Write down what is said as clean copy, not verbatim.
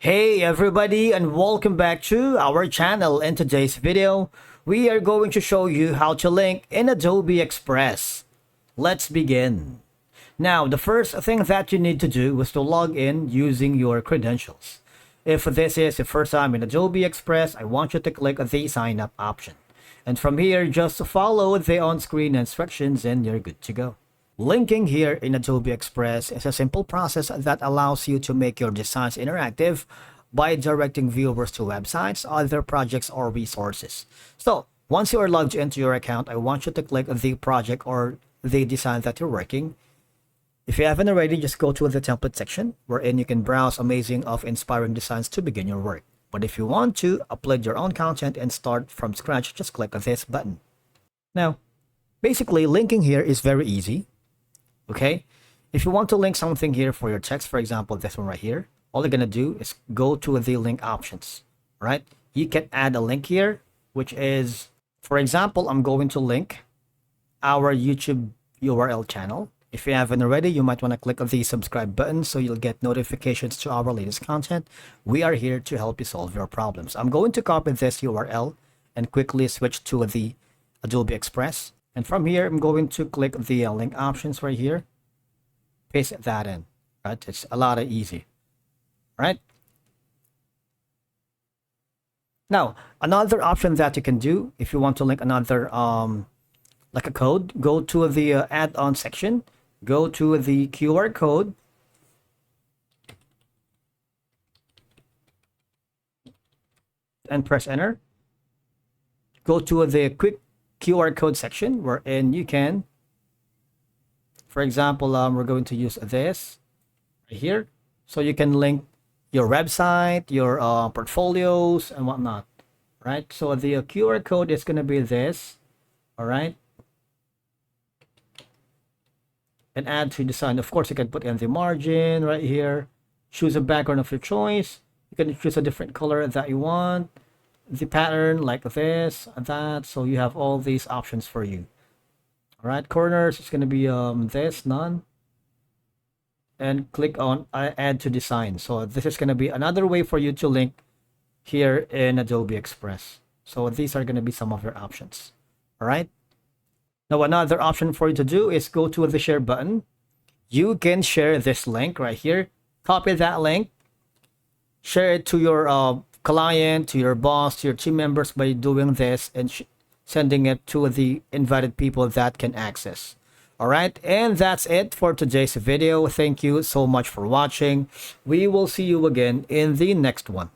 Hey everybody, and welcome back to our channel. In today's video, we are going to show you how to link in Adobe Express. Let's begin. Now, the first thing that you need to do is to log in using your credentials. If this is your first time in Adobe Express, I want you to click the sign up option. And from here, just follow the on-screen instructions and you're good to go. Linking here in Adobe Express is a simple process that allows you to make your designs interactive by directing viewers to websites, other projects, or resources. So, once you are logged into your account, I want you to click the project or the design that you're working. If you haven't already, just go to the template section, wherein you can browse amazing of inspiring designs to begin your work. But if you want to upload your own content and start from scratch, just click this button. Now, basically, linking here is very easy. Okay, if you want to link something here for your text, for example, this one right here, all you're gonna do is go to the link options, right? You can add a link here, which is, for example, I'm going to link our YouTube URL channel. If you haven't already, you might want to click the subscribe button so you'll get notifications to our latest content. We are here to help you solve your problems. I'm going to copy this URL and quickly switch to the Adobe Express. And from here, I'm going to click the link options right here. Paste that in, right? It's a lot of easy, right? Now, another option that you can do, if you want to link another, like a code, go to the add-on section, go to the QR code, and press enter. Go to the quick QR code section, wherein you can, for example, we're going to use this right here, so you can link your website, your portfolios, and whatnot, right? So the QR code is going to be this, all right? And add to design. Of course, you can put in the margin right here. Choose a background of your choice. You can choose a different color that you want. The pattern like this, that, so you have all these options for you. All right, corners, it's going to be this, none, and click on add to design. So this is going to be another way for you to link here in Adobe Express. So these are going to be some of your options. All right, now another option for you to do is go to the share button. You can share this link right here, copy that link, share it to your client, to your boss, to your team members by doing this and sending it to the invited people that can access. All right, and that's it for today's video. Thank you so much for watching. We will see you again in the next one.